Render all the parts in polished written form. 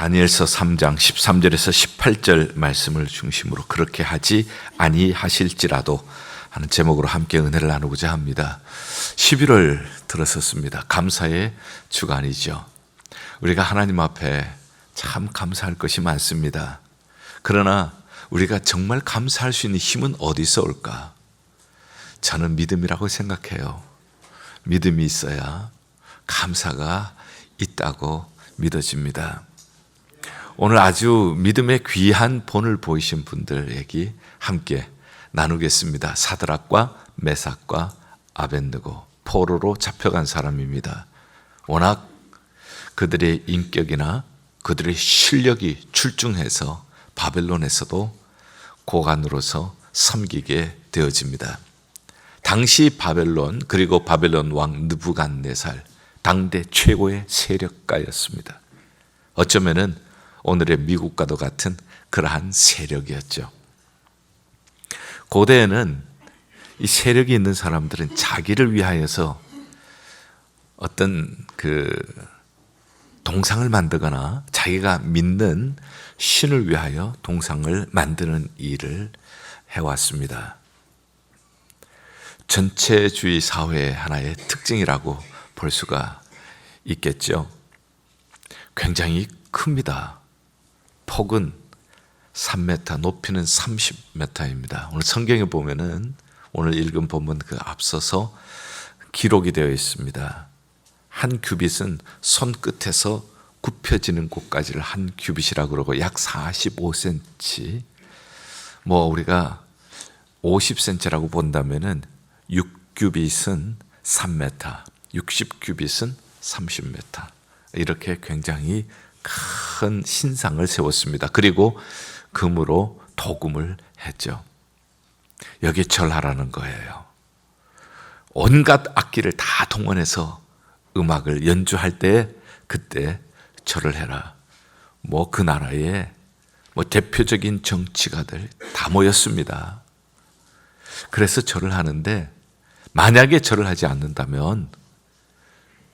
다니엘서 3장 13절에서 18절 말씀을 중심으로 그렇게 하지 아니하실지라도 하는 제목으로 함께 은혜를 나누고자 합니다. 11월 들어섰습니다. 감사의 주간이죠. 우리가 하나님 앞에 참 감사할 것이 많습니다. 그러나 우리가 정말 감사할 수 있는 힘은 어디서 올까? 저는 믿음이라고 생각해요. 믿음이 있어야 감사가 있다고 믿어집니다. 오늘 아주 믿음의 귀한 본을 보이신 분들에게 함께 나누겠습니다. 사드락과 메삭과 아벳느고, 포로로 잡혀간 사람입니다. 워낙 그들의 인격이나 그들의 실력이 출중해서 바벨론에서도 고관으로서 섬기게 되어집니다. 당시 바벨론, 그리고 바벨론 왕 느부갓네살, 당대 최고의 세력가였습니다. 어쩌면은 오늘의 미국과도 같은 그러한 세력이었죠. 고대에는 이 세력이 있는 사람들은 자기를 위하여서 어떤 동상을 만들거나 자기가 믿는 신을 위하여 동상을 만드는 일을 해왔습니다. 전체주의 사회의 하나의 특징이라고 볼 수가 있겠죠. 굉장히 큽니다. 폭은 3m, 높이는 30m입니다. 오늘 성경에 보면은 오늘 읽은 본문 그 앞서서 기록이 되어 있습니다. 한 규빗은 손끝에서 굽혀지는 곳까지를 한 규빗이라고 그러고 약 45cm, 우리가 50cm라고 본다면은 6규빗은 3m, 60규빗은 30m, 이렇게 굉장히 큰 신상을 세웠습니다. 그리고 금으로 도금을 했죠. 여기 절하라는 거예요. 온갖 악기를 다 동원해서 음악을 연주할 때 그때 절을 해라. 그 나라의 대표적인 정치가들 다 모였습니다. 그래서 절을 하는데 만약에 절을 하지 않는다면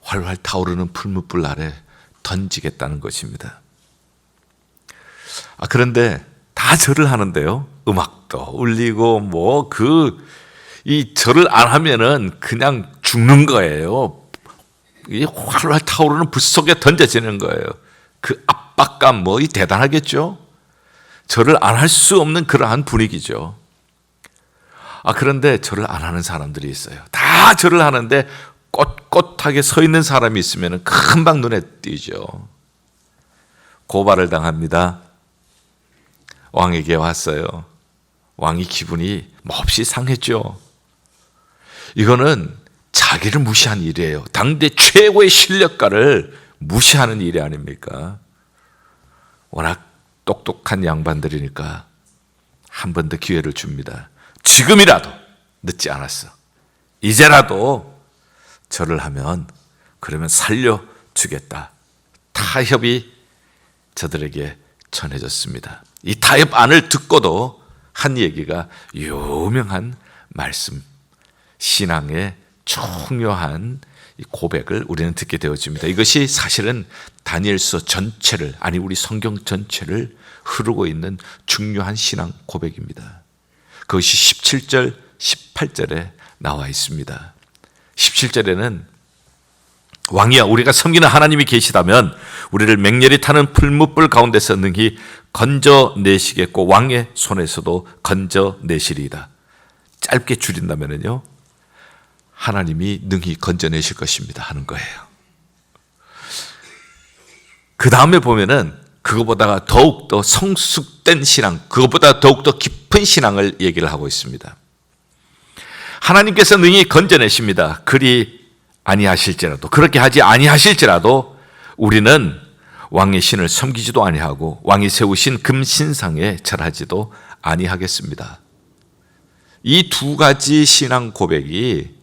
활활 타오르는 풀무불 아래 던지겠다는 것입니다. 그런데 다 절을 하는데요. 음악도 울리고 이 절을 안 하면은 그냥 죽는 거예요. 이 활활 타오르는 불 속에 던져지는 거예요. 그 압박감 이 대단하겠죠. 절을 안 할 수 없는 그러한 분위기죠. 그런데 절을 안 하는 사람들이 있어요. 다 절을 하는데 꼿꼿하게 서 있는 사람이 있으면 금방 눈에 띄죠. 고발을 당합니다. 왕에게 왔어요. 왕이 기분이 몹시 상했죠. 이거는 자기를 무시한 일이에요. 당대 최고의 실력가를 무시하는 일이 아닙니까? 워낙 똑똑한 양반들이니까 한 번 더 기회를 줍니다. 지금이라도 늦지 않았어. 이제라도 절을 하면 그러면 살려주겠다. 타협이 저들에게 전해졌습니다. 이 타협안을 듣고도 한 얘기가 유명한 말씀, 신앙의 중요한 고백을 우리는 듣게 되어집니다. 이것이 사실은 다니엘서 전체를, 우리 성경 전체를 흐르고 있는 중요한 신앙 고백입니다. 그것이 17절, 18절에 나와 있습니다. 17절에는 왕이야, 우리가 섬기는 하나님이 계시다면 우리를 맹렬히 타는 풀무불 가운데서 능히 건져내시겠고 왕의 손에서도 건져내시리이다. 짧게 줄인다면요, 하나님이 능히 건져내실 것입니다 하는 거예요. 그 다음에 보면은 그거보다 더욱더 성숙된 신앙, 그것보다 더욱더 깊은 신앙을 얘기를 하고 있습니다. 하나님께서 능히 건져내십니다. 그리 아니하실지라도, 그렇게 하지 아니하실지라도 우리는 왕의 신을 섬기지도 아니하고 왕이 세우신 금신상에 절하지도 아니하겠습니다. 이 두 가지 신앙 고백이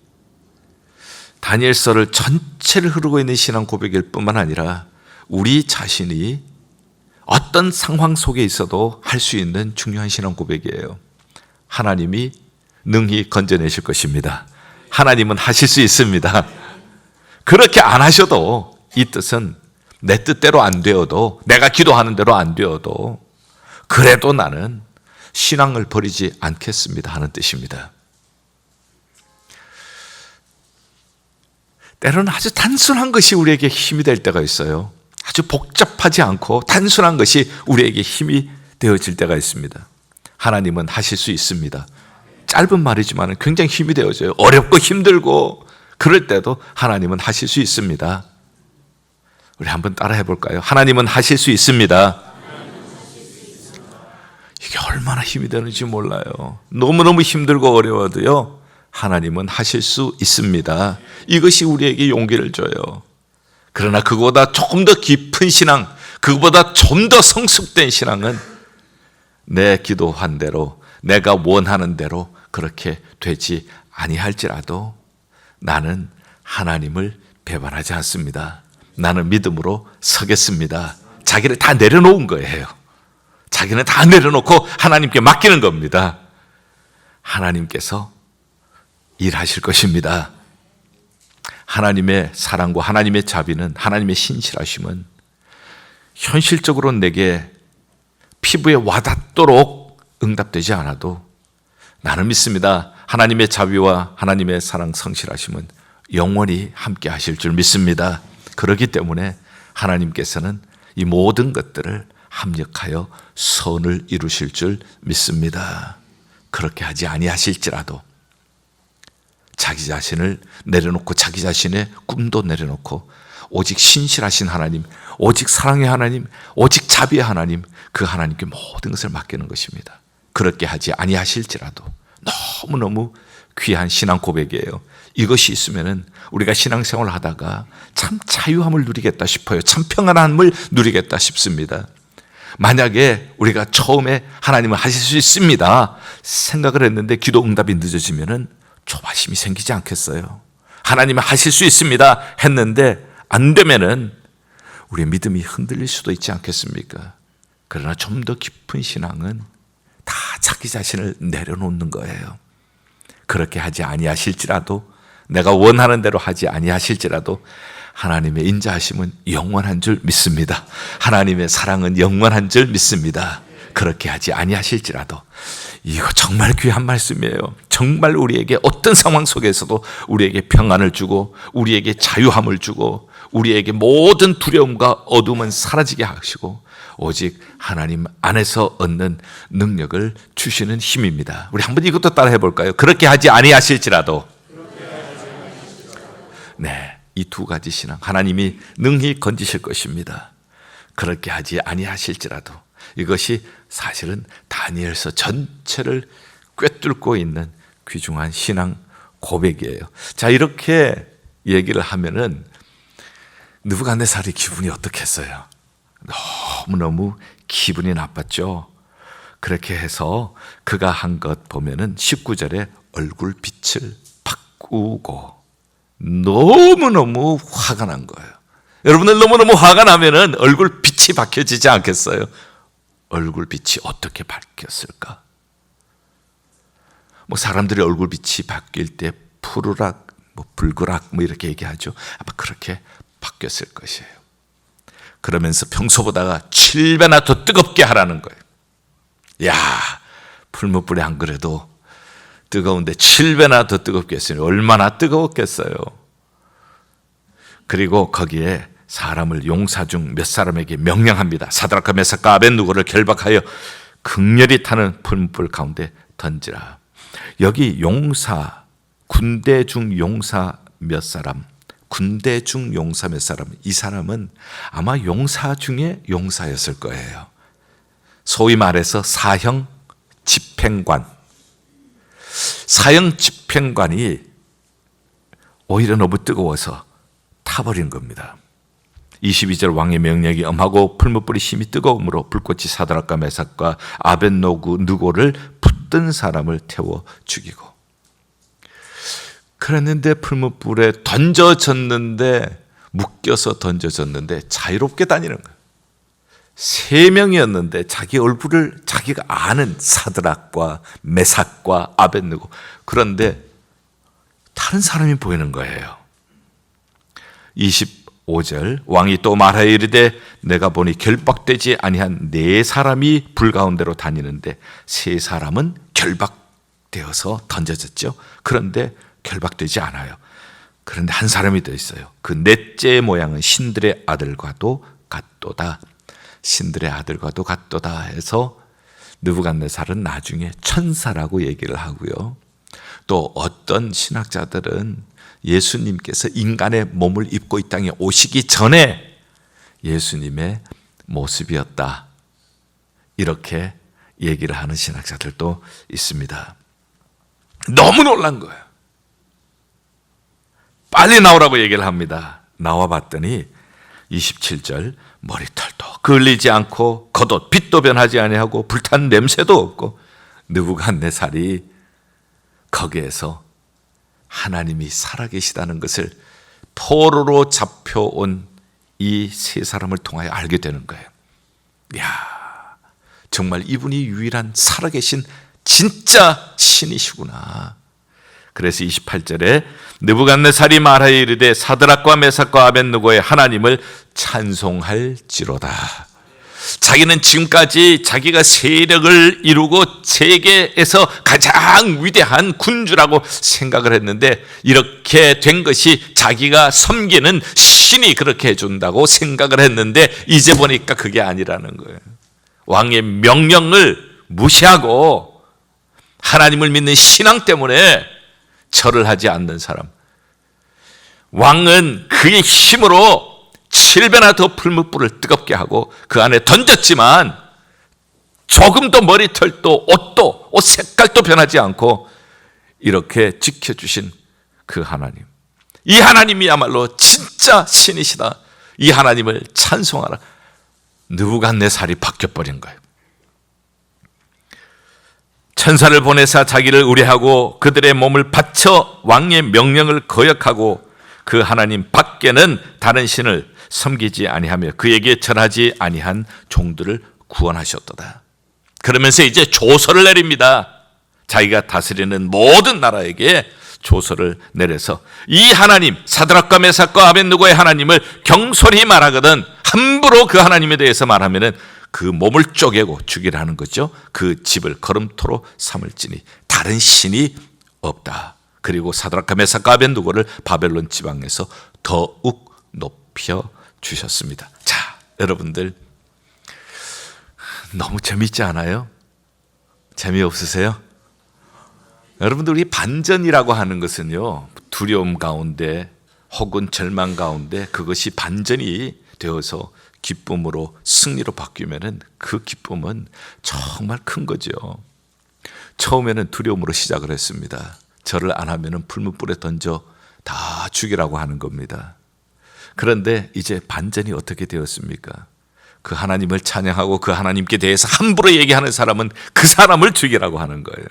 다니엘서를 전체를 흐르고 있는 신앙 고백일 뿐만 아니라 우리 자신이 어떤 상황 속에 있어도 할 수 있는 중요한 신앙 고백이에요. 하나님이 능히 건져내실 것입니다. 하나님은 하실 수 있습니다. 그렇게 안 하셔도 이 뜻은 내 뜻대로 안 되어도, 내가 기도하는 대로 안 되어도 그래도 나는 신앙을 버리지 않겠습니다 하는 뜻입니다. 때로는 아주 단순한 것이 우리에게 힘이 될 때가 있어요. 아주 복잡하지 않고 단순한 것이 우리에게 힘이 되어질 때가 있습니다. 하나님은 하실 수 있습니다. 짧은 말이지만 굉장히 힘이 되어져요. 어렵고 힘들고 그럴 때도 하나님은 하실 수 있습니다. 우리 한번 따라 해볼까요? 하나님은 하실 수 있습니다. 이게 얼마나 힘이 되는지 몰라요. 너무너무 힘들고 어려워도요, 하나님은 하실 수 있습니다. 이것이 우리에게 용기를 줘요. 그러나 그거보다 조금 더 깊은 신앙, 그거보다 좀 더 성숙된 신앙은 내 기도한 대로, 내가 원하는 대로 그렇게 되지 아니할지라도 나는 하나님을 배반하지 않습니다. 나는 믿음으로 서겠습니다. 자기를 다 내려놓은 거예요. 자기는 다 내려놓고 하나님께 맡기는 겁니다. 하나님께서 일하실 것입니다. 하나님의 사랑과 하나님의 자비는, 하나님의 신실하심은 현실적으로 내게 피부에 와닿도록 응답되지 않아도 나는 믿습니다. 하나님의 자비와 하나님의 사랑, 성실하심은 영원히 함께 하실 줄 믿습니다. 그렇기 때문에 하나님께서는 이 모든 것들을 합력하여 선을 이루실 줄 믿습니다. 그렇게 하지 아니하실지라도 자기 자신을 내려놓고 자기 자신의 꿈도 내려놓고 오직 신실하신 하나님, 오직 사랑의 하나님, 오직 자비의 하나님, 그 하나님께 모든 것을 맡기는 것입니다. 그렇게 하지 아니하실지라도 너무너무 귀한 신앙 고백이에요. 이것이 있으면은 우리가 신앙생활을 하다가 참 자유함을 누리겠다 싶어요. 참 평안함을 누리겠다 싶습니다. 만약에 우리가 처음에 하나님은 하실 수 있습니다 생각을 했는데 기도 응답이 늦어지면은 조바심이 생기지 않겠어요? 하나님은 하실 수 있습니다 했는데 안 되면은 우리의 믿음이 흔들릴 수도 있지 않겠습니까? 그러나 좀 더 깊은 신앙은 다 자기 자신을 내려놓는 거예요. 그렇게 하지 아니하실지라도, 내가 원하는 대로 하지 아니하실지라도 하나님의 인자하심은 영원한 줄 믿습니다. 하나님의 사랑은 영원한 줄 믿습니다. 그렇게 하지 아니하실지라도. 이거 정말 귀한 말씀이에요. 정말 우리에게 어떤 상황 속에서도 우리에게 평안을 주고 우리에게 자유함을 주고 우리에게 모든 두려움과 어둠은 사라지게 하시고 오직 하나님 안에서 얻는 능력을 주시는 힘입니다. 우리 한번 이것도 따라 해볼까요? 그렇게 하지 아니하실지라도. 네, 이 두 가지 신앙 하나님이 능히 건지실 것입니다. 그렇게 하지 아니하실지라도. 이것이 사실은 다니엘서 전체를 꿰뚫고 있는 귀중한 신앙 고백이에요. 자, 이렇게 얘기를 하면은 느부갓네살이 기분이 어떻겠어요? 너무너무 기분이 나빴죠. 그렇게 해서 그가 한 것 보면은 19절에 얼굴 빛을 바꾸고 너무너무 화가 난 거예요. 여러분들 너무너무 화가 나면은 얼굴 빛이 바뀌어지지 않겠어요? 얼굴 빛이 어떻게 바뀌었을까? 뭐 사람들이 얼굴 빛이 바뀔 때 푸르락, 뭐 붉으락 뭐 이렇게 얘기하죠. 아마 그렇게 바뀌었을 것이에요. 그러면서 평소보다가 7배나 더 뜨겁게 하라는 거예요. 야, 풀무불에 안 그래도 뜨거운데 7배나 더 뜨겁게 했으니 얼마나 뜨거웠겠어요. 그리고 거기에 사람을 용사 중 몇 사람에게 명령합니다. 사드락과 메삭과 아벳느고를 결박하여 극렬히 타는 풀무불 가운데 던지라. 여기 용사, 군대 중 용사 몇 사람, 군대 중 용사 몇 사람, 이 사람은 아마 용사 중에 용사였을 거예요. 소위 말해서 사형 집행관. 사형 집행관이 오히려 너무 뜨거워서 타버린 겁니다. 22절 왕의 명령이 엄하고 풀무불이 심히 뜨거움으로 불꽃이 사드락과 메삭과 아벳느고를 붙든 사람을 태워 죽이고. 그랬는데 풀무불에 던져졌는데, 묶여서 던져졌는데 자유롭게 다니는 거예요. 3명이었는데 자기 얼굴을 자기가 아는 사드락과 메삭과 아벳느고, 그런데 다른 사람이 보이는 거예요. 5절 왕이 또 말하여 이르되 내가 보니 결박되지 아니한 4사람이 불 가운데로 다니는데 3사람은 결박되어서 던져졌죠. 그런데 결박되지 않아요. 그런데 한 사람이 더 있어요. 그 넷째의 모양은 신들의 아들과도 같도다. 신들의 아들과도 같도다 해서 느부갓네살은 나중에 천사라고 얘기를 하고요. 또 어떤 신학자들은 예수님께서 인간의 몸을 입고 이 땅에 오시기 전에 예수님의 모습이었다, 이렇게 얘기를 하는 신학자들도 있습니다. 너무 놀란 거예요. 빨리 나오라고 얘기를 합니다. 나와 봤더니 27절 머리털도 그을리지 않고 겉옷 빛도 변하지 아니하고 불탄 냄새도 없고 느부갓네살이 거기에서 하나님이 살아계시다는 것을 포로로 잡혀온 이 3사람을 통하여 알게 되는 거예요. 이야, 정말 이분이 유일한 살아계신 진짜 신이시구나. 그래서 28절에 느부갓네살이 말하여 이르되 사드락과 메삭과 아벳느고의 하나님을 찬송할지로다. 자기는 지금까지 자기가 세력을 이루고 세계에서 가장 위대한 군주라고 생각을 했는데 이렇게 된 것이 자기가 섬기는 신이 그렇게 해준다고 생각을 했는데 이제 보니까 그게 아니라는 거예요. 왕의 명령을 무시하고 하나님을 믿는 신앙 때문에 절을 하지 않는 사람, 왕은 그의 힘으로 7배나 더 풀무불을 뜨겁게 하고 그 안에 던졌지만 조금도 머리털도 옷 색깔도 변하지 않고 이렇게 지켜주신 그 하나님, 이 하나님이야말로 진짜 신이시다. 이 하나님을 찬송하라. 느부갓네살이 바뀌어버린 거예요. 천사를 보내사 자기를 의뢰하고 그들의 몸을 바쳐 왕의 명령을 거역하고 그 하나님 밖에는 다른 신을 섬기지 아니하며 그에게 절하지 아니한 종들을 구원하셨도다. 그러면서 이제 조서를 내립니다. 자기가 다스리는 모든 나라에게 조서를 내려서 이 하나님, 사드락과 메삭과 아벳느고의 하나님을 경솔히 말하거든 함부로 그 하나님에 대해서 말하면은 그 몸을 쪼개고 죽이라는 거죠. 그 집을 걸음토로 삼을지니 다른 신이 없다. 그리고 사드락과 메삭과 아벳느고를 바벨론 지방에서 더욱 높여 주셨습니다. 자, 여러분들 너무 재밌지 않아요? 재미없으세요? 여러분들, 우리 반전이라고 하는 것은요, 두려움 가운데 혹은 절망 가운데 그것이 반전이 되어서 기쁨으로 승리로 바뀌면은 그 기쁨은 정말 큰 거죠. 처음에는 두려움으로 시작을 했습니다. 절을 안 하면은 풀무불에 던져 다 죽이라고 하는 겁니다. 그런데 이제 반전이 어떻게 되었습니까? 그 하나님을 찬양하고 그 하나님께 대해서 함부로 얘기하는 사람은 그 사람을 죽이라고 하는 거예요.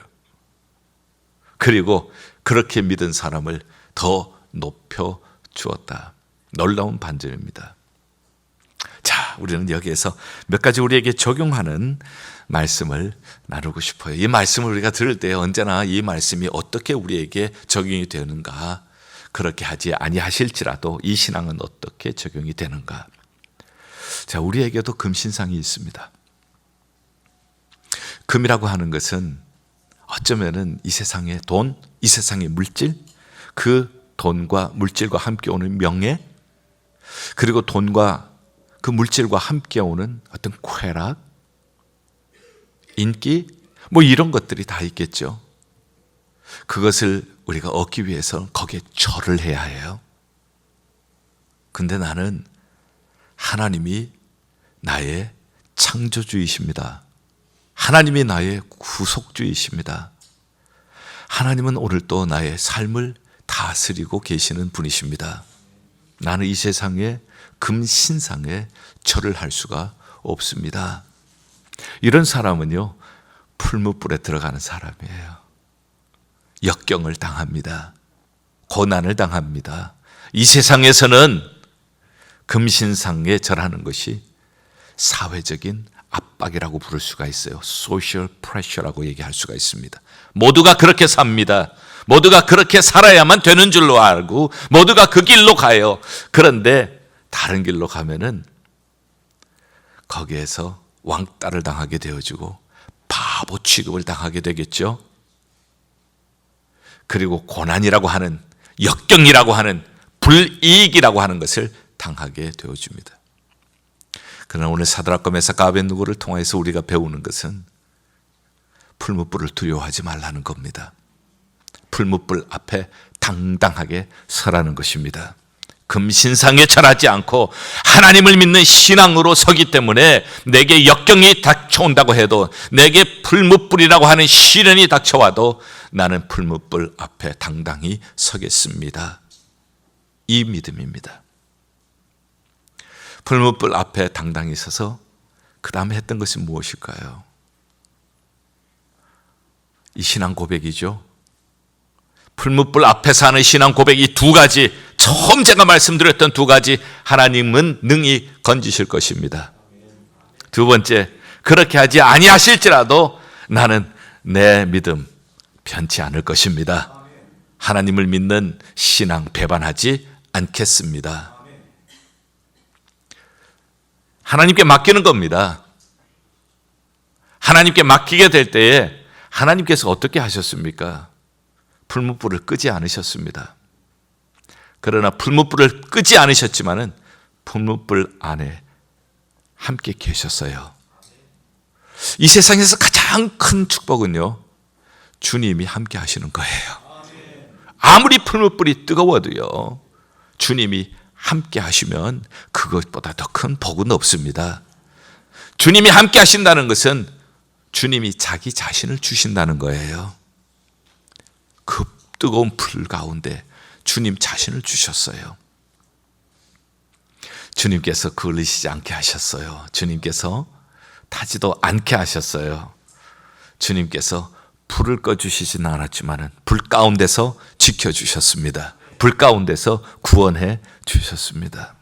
그리고 그렇게 믿은 사람을 더 높여 주었다. 놀라운 반전입니다. 자, 우리는 여기에서 몇 가지 우리에게 적용하는 말씀을 나누고 싶어요. 이 말씀을 우리가 들을 때 언제나 이 말씀이 어떻게 우리에게 적용이 되는가, 그렇게 하지 아니하실지라도 이 신앙은 어떻게 적용이 되는가. 자, 우리에게도 금신상이 있습니다. 금이라고 하는 것은 어쩌면은 이 세상의 돈, 이 세상의 물질, 그 돈과 물질과 함께 오는 명예, 그리고 돈과 그 물질과 함께 오는 어떤 쾌락, 인기, 뭐 이런 것들이 다 있겠죠. 그것을 우리가 얻기 위해서 거기에 절을 해야 해요. 근데 나는 하나님이 나의 창조주이십니다. 하나님이 나의 구속주이십니다. 하나님은 오늘도 나의 삶을 다스리고 계시는 분이십니다. 나는 이 세상에 금신상에 절을 할 수가 없습니다. 이런 사람은요, 풀무불에 들어가는 사람이에요. 역경을 당합니다. 고난을 당합니다. 이 세상에서는 금신상에 절하는 것이 사회적인 압박이라고 부를 수가 있어요. 소셜 프레셔라고 얘기할 수가 있습니다. 모두가 그렇게 삽니다. 모두가 그렇게 살아야만 되는 줄로 알고 모두가 그 길로 가요. 그런데 다른 길로 가면은 거기에서 왕따를 당하게 되어지고 바보 취급을 당하게 되겠죠. 그리고 고난이라고 하는, 역경이라고 하는, 불이익이라고 하는 것을 당하게 되어집니다. 그러나 오늘 사드락과 메삭과 아벳느고를 통해서 우리가 배우는 것은 풀무불을 두려워하지 말라는 겁니다. 풀무불 앞에 당당하게 서라는 것입니다. 금신상에 절하지 않고 하나님을 믿는 신앙으로 서기 때문에 내게 역경이 닥쳐온다고 해도, 내게 풀무불이라고 하는 시련이 닥쳐와도 나는 풀무불 앞에 당당히 서겠습니다. 이 믿음입니다. 풀무불 앞에 당당히 서서 그 다음에 했던 것이 무엇일까요? 이 신앙 고백이죠. 풀무불 앞에서 하는 신앙 고백, 이 두 가지, 처음 제가 말씀드렸던 두 가지, 하나님은 능히 건지실 것입니다. 두 번째, 그렇게 하지 아니하실지라도 나는 내 믿음 변치 않을 것입니다. 하나님을 믿는 신앙 배반하지 않겠습니다. 하나님께 맡기는 겁니다. 하나님께 맡기게 될 때에 하나님께서 어떻게 하셨습니까? 풀무불을 끄지 않으셨습니다. 그러나 풀무불을 끄지 않으셨지만은 풀무불 안에 함께 계셨어요. 이 세상에서 가장 큰 축복은요, 주님이 함께 하시는 거예요. 아무리 풀무불이 뜨거워도요, 주님이 함께 하시면 그것보다 더 큰 복은 없습니다. 주님이 함께 하신다는 것은 주님이 자기 자신을 주신다는 거예요. 그 뜨거운 불 가운데 주님 자신을 주셨어요. 주님께서 그을리시지 않게 하셨어요. 주님께서 타지도 않게 하셨어요. 주님께서 불을 꺼주시진 않았지만 불 가운데서 지켜주셨습니다. 불 가운데서 구원해 주셨습니다.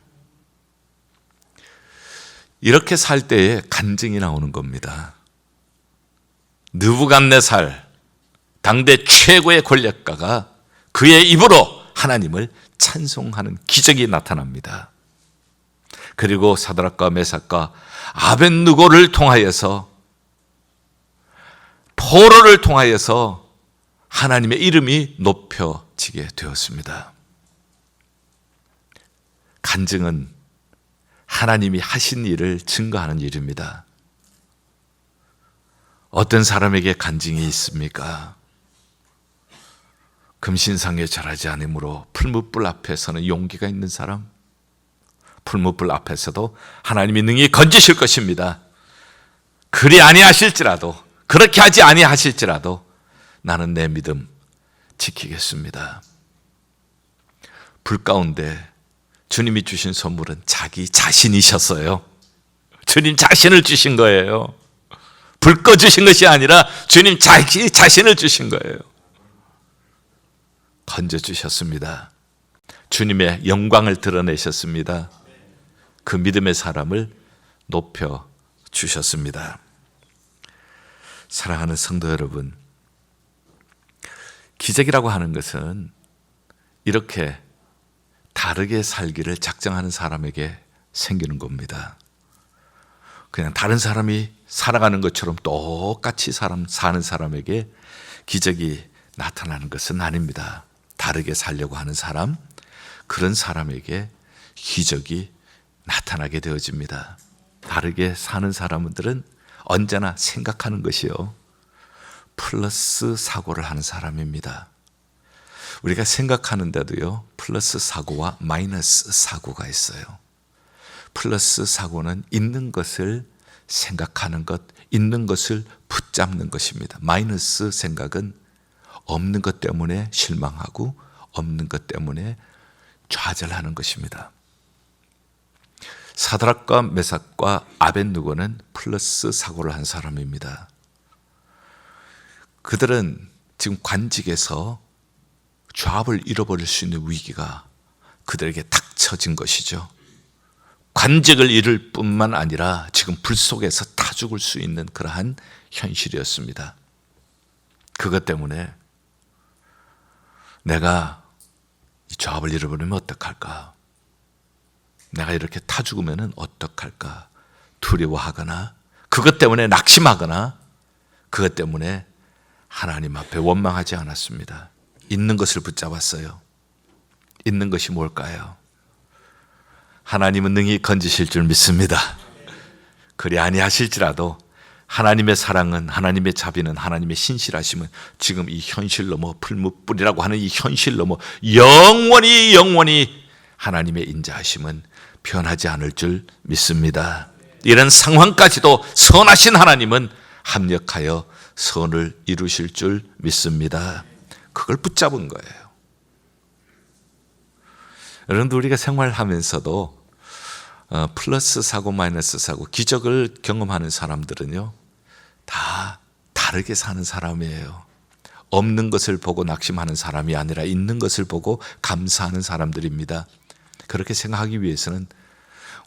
이렇게 살 때에 간증이 나오는 겁니다. 느부갓네살, 당대 최고의 권력가가 그의 입으로 하나님을 찬송하는 기적이 나타납니다. 그리고 사드락과 메삭과 아벳느고를 통하여서, 포로를 통하여서 하나님의 이름이 높여지게 되었습니다. 간증은 하나님이 하신 일을 증거하는 일입니다. 어떤 사람에게 간증이 있습니까? 금신상에 절하지 않으므로 풀무불 앞에 서는 용기가 있는 사람, 풀무불 앞에서도 하나님이 능히 건지실 것입니다. 그리 아니하실지라도, 그렇게 하지 아니하실지라도 나는 내 믿음 지키겠습니다. 불 가운데 주님이 주신 선물은 자기 자신이셨어요. 주님 자신을 주신 거예요. 불 꺼주신 것이 아니라 주님 자기 자신을 주신 거예요. 건져주셨습니다. 주님의 영광을 드러내셨습니다. 그 믿음의 사람을 높여주셨습니다. 사랑하는 성도 여러분, 기적이라고 하는 것은 이렇게 다르게 살기를 작정하는 사람에게 생기는 겁니다. 그냥 다른 사람이 살아가는 것처럼 똑같이 사는 사람에게 기적이 나타나는 것은 아닙니다. 다르게 살려고 하는 사람, 그런 사람에게 기적이 나타나게 되어집니다. 다르게 사는 사람들은 언제나 생각하는 것이요, 플러스 사고를 하는 사람입니다. 우리가 생각하는데도요, 플러스 사고와 마이너스 사고가 있어요. 플러스 사고는 있는 것을 생각하는 것, 있는 것을 붙잡는 것입니다. 마이너스 생각은 없는 것 때문에 실망하고 없는 것 때문에 좌절하는 것입니다. 사드락과 메삭과 아벳느고는 플러스 사고를 한 사람입니다. 그들은 지금 관직에서 좌업을 잃어버릴 수 있는 위기가 그들에게 닥쳐진 것이죠. 관직을 잃을 뿐만 아니라 지금 불 속에서 타 죽을 수 있는 그러한 현실이었습니다. 그것 때문에 내가 이 좌업을 잃어버리면 어떡할까? 내가 이렇게 타 죽으면 어떡할까 두려워하거나 그것 때문에 낙심하거나 그것 때문에 하나님 앞에 원망하지 않았습니다. 있는 것을 붙잡았어요. 있는 것이 뭘까요? 하나님은 능히 건지실 줄 믿습니다. 그리 아니하실지라도 하나님의 사랑은, 하나님의 자비는, 하나님의 신실하심은 지금 이 현실 넘어, 풀무불이라고 하는 이 현실 넘어 영원히 하나님의 인자하심은 변하지 않을 줄 믿습니다. 이런 상황까지도 선하신 하나님은 합력하여 선을 이루실 줄 믿습니다. 그걸 붙잡은 거예요. 여러분, 우리가 생활하면서도 플러스 사고 마이너스 사고 기적을 경험하는 사람들은요 다 다르게 사는 사람이에요. 없는 것을 보고 낙심하는 사람이 아니라 있는 것을 보고 감사하는 사람들입니다. 그렇게 생각하기 위해서는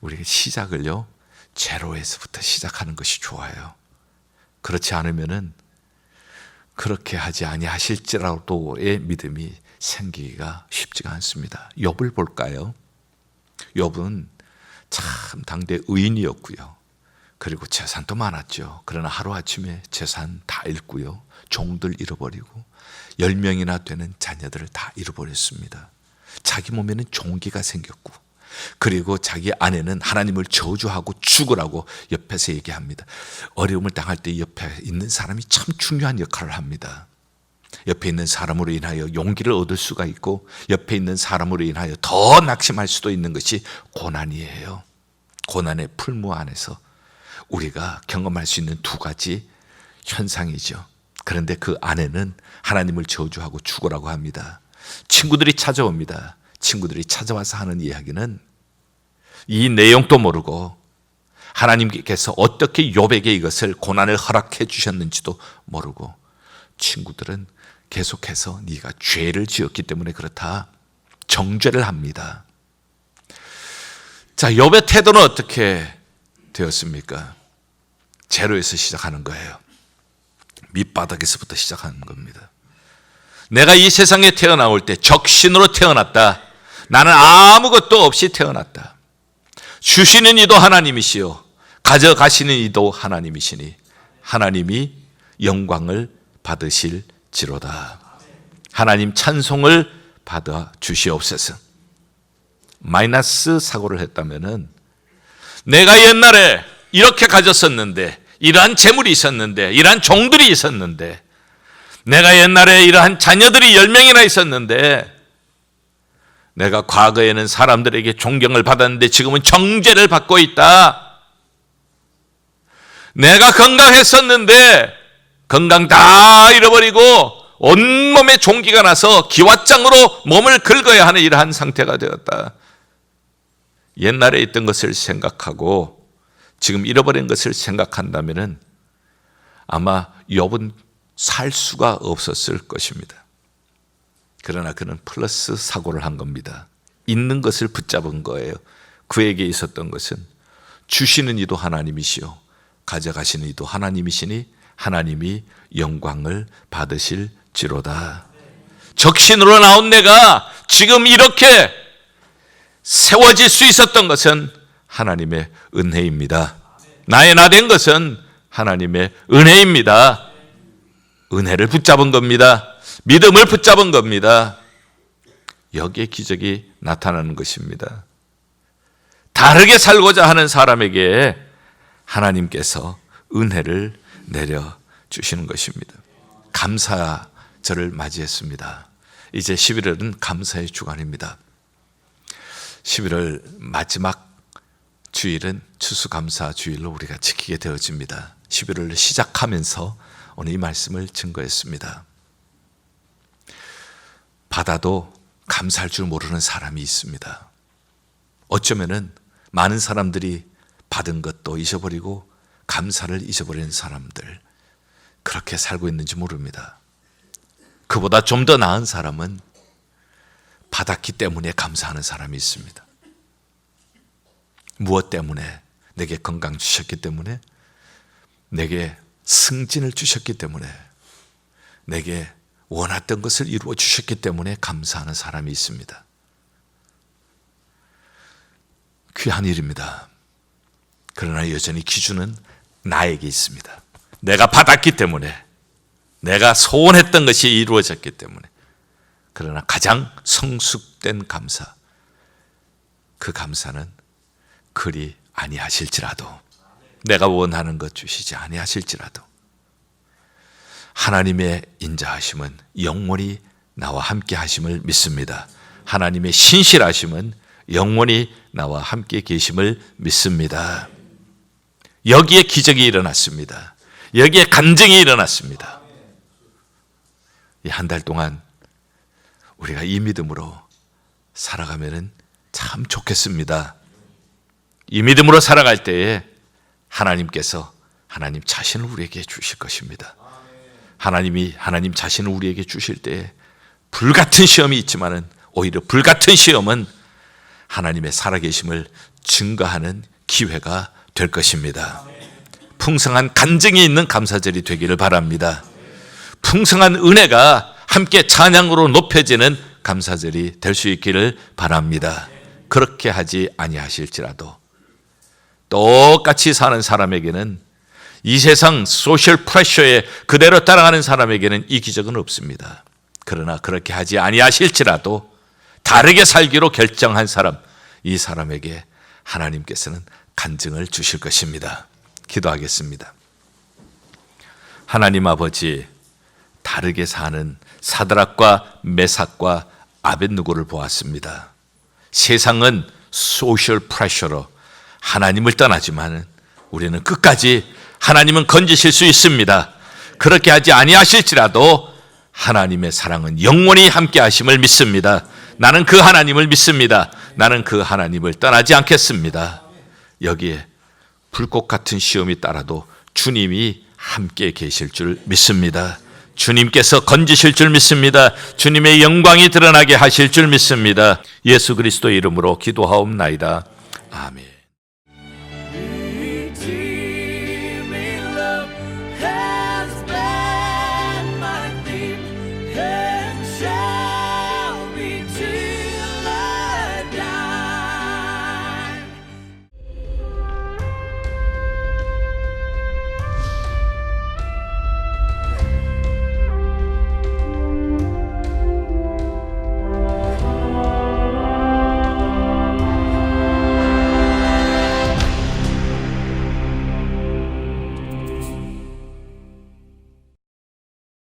우리가 시작을요 제로에서부터 시작하는 것이 좋아요. 그렇지 않으면은 그렇게 하지 아니하실지라도의 믿음이 생기기가 쉽지가 않습니다. 욥을 볼까요? 욥은 참 당대 의인이었고요. 그리고 재산도 많았죠. 그러나 하루아침에 재산 다 잃고요. 종들 잃어버리고 10명이나 되는 자녀들을 다 잃어버렸습니다. 자기 몸에는 종기가 생겼고 그리고 자기 아내는 하나님을 저주하고 죽으라고 옆에서 얘기합니다. 어려움을 당할 때 옆에 있는 사람이 참 중요한 역할을 합니다. 옆에 있는 사람으로 인하여 용기를 얻을 수가 있고 옆에 있는 사람으로 인하여 더 낙심할 수도 있는 것이 고난이에요. 고난의 풀무 안에서 우리가 경험할 수 있는 두 가지 현상이죠. 그런데 그 아내는 하나님을 저주하고 죽으라고 합니다. 친구들이 찾아옵니다. 친구들이 찾아와서 하는 이야기는 이 내용도 모르고 하나님께서 어떻게 욥에게 이것을 고난을 허락해 주셨는지도 모르고 친구들은 계속해서 네가 죄를 지었기 때문에 그렇다 정죄를 합니다. 자, 욥의 태도는 어떻게 되었습니까? 제로에서 시작하는 거예요. 밑바닥에서부터 시작하는 겁니다. 내가 이 세상에 태어나올 때 적신으로 태어났다. 나는 아무것도 없이 태어났다. 주시는 이도 하나님이시요 가져가시는 이도 하나님이시니 하나님이 영광을 받으실지로다. 하나님 찬송을 받아 주시옵소서. 마이너스 사고를 했다면은 내가 옛날에 이렇게 가졌었는데 이러한 재물이 있었는데 이러한 종들이 있었는데 내가 옛날에 이러한 자녀들이 10명이나 있었는데 내가 과거에는 사람들에게 존경을 받았는데 지금은 정죄를 받고 있다. 내가 건강했었는데 건강 다 잃어버리고 온몸에 종기가 나서 기왓장으로 몸을 긁어야 하는 이러한 상태가 되었다. 옛날에 있던 것을 생각하고 지금 잃어버린 것을 생각한다면 아마 욥은 살 수가 없었을 것입니다. 그러나 그는 플러스 사고를 한 겁니다. 있는 것을 붙잡은 거예요. 그에게 있었던 것은 주시는 이도 하나님이시요 가져가시는 이도 하나님이시니 하나님이 영광을 받으실지로다. 적신으로 나온 내가 지금 이렇게 세워질 수 있었던 것은 하나님의 은혜입니다. 나의 나 된 것은 하나님의 은혜입니다. 은혜를 붙잡은 겁니다. 믿음을 붙잡은 겁니다. 여기에 기적이 나타나는 것입니다. 다르게 살고자 하는 사람에게 하나님께서 은혜를 내려주시는 것입니다. 감사절을 맞이했습니다. 이제 11월은 감사의 주간입니다. 11월 마지막 주일은 추수감사 주일로 우리가 지키게 되어집니다. 11월을 시작하면서 오늘 이 말씀을 증거했습니다. 받아도 감사할 줄 모르는 사람이 있습니다. 어쩌면은 많은 사람들이 받은 것도 잊어버리고 감사를 잊어버리는 사람들, 그렇게 살고 있는지 모릅니다. 그보다 좀 더 나은 사람은 받았기 때문에 감사하는 사람이 있습니다. 무엇 때문에? 내게 건강 주셨기 때문에, 내게 승진을 주셨기 때문에, 내게 원했던 것을 이루어 주셨기 때문에 감사하는 사람이 있습니다. 귀한 일입니다. 그러나 여전히 기준은 나에게 있습니다. 내가 받았기 때문에, 내가 소원했던 것이 이루어졌기 때문에. 그러나 가장 성숙된 감사, 그 감사는 그리 아니하실지라도, 내가 원하는 것 주시지 아니하실지라도 하나님의 인자하심은 영원히 나와 함께 하심을 믿습니다. 하나님의 신실하심은 영원히 나와 함께 계심을 믿습니다. 여기에 기적이 일어났습니다. 여기에 간증이 일어났습니다. 이 한 달 동안 우리가 이 믿음으로 살아가면 참 좋겠습니다. 이 믿음으로 살아갈 때에 하나님께서 하나님 자신을 우리에게 주실 것입니다. 하나님 자신을 우리에게 주실 때에 불같은 시험이 있지만은 오히려 불같은 시험은 하나님의 살아계심을 증거하는 기회가 될 것입니다. 풍성한 간증이 있는 감사절이 되기를 바랍니다. 풍성한 은혜가 함께 찬양으로 높여지는 감사절이 될 수 있기를 바랍니다. 그렇게 하지 아니하실지라도 똑같이 사는 사람에게는, 이 세상 소셜 프레셔에 그대로 따라가는 사람에게는 이 기적은 없습니다. 그러나 그렇게 하지 아니하실지라도 다르게 살기로 결정한 사람, 이 사람에게 하나님께서는 간증을 주실 것입니다. 기도하겠습니다. 하나님 아버지, 다르게 사는 사드락과 메삭과 아벳느고를 보았습니다. 세상은 소셜 프레셔로 하나님을 떠나지만 우리는 끝까지 하나님은 건지실 수 있습니다. 그렇게 하지 아니하실지라도 하나님의 사랑은 영원히 함께 하심을 믿습니다. 나는 그 하나님을 믿습니다. 나는 그 하나님을 떠나지 않겠습니다. 여기에 불꽃 같은 시험이 따라도 주님이 함께 계실 줄 믿습니다. 주님께서 건지실 줄 믿습니다. 주님의 영광이 드러나게 하실 줄 믿습니다. 예수 그리스도의 이름으로 기도하옵나이다. 아멘.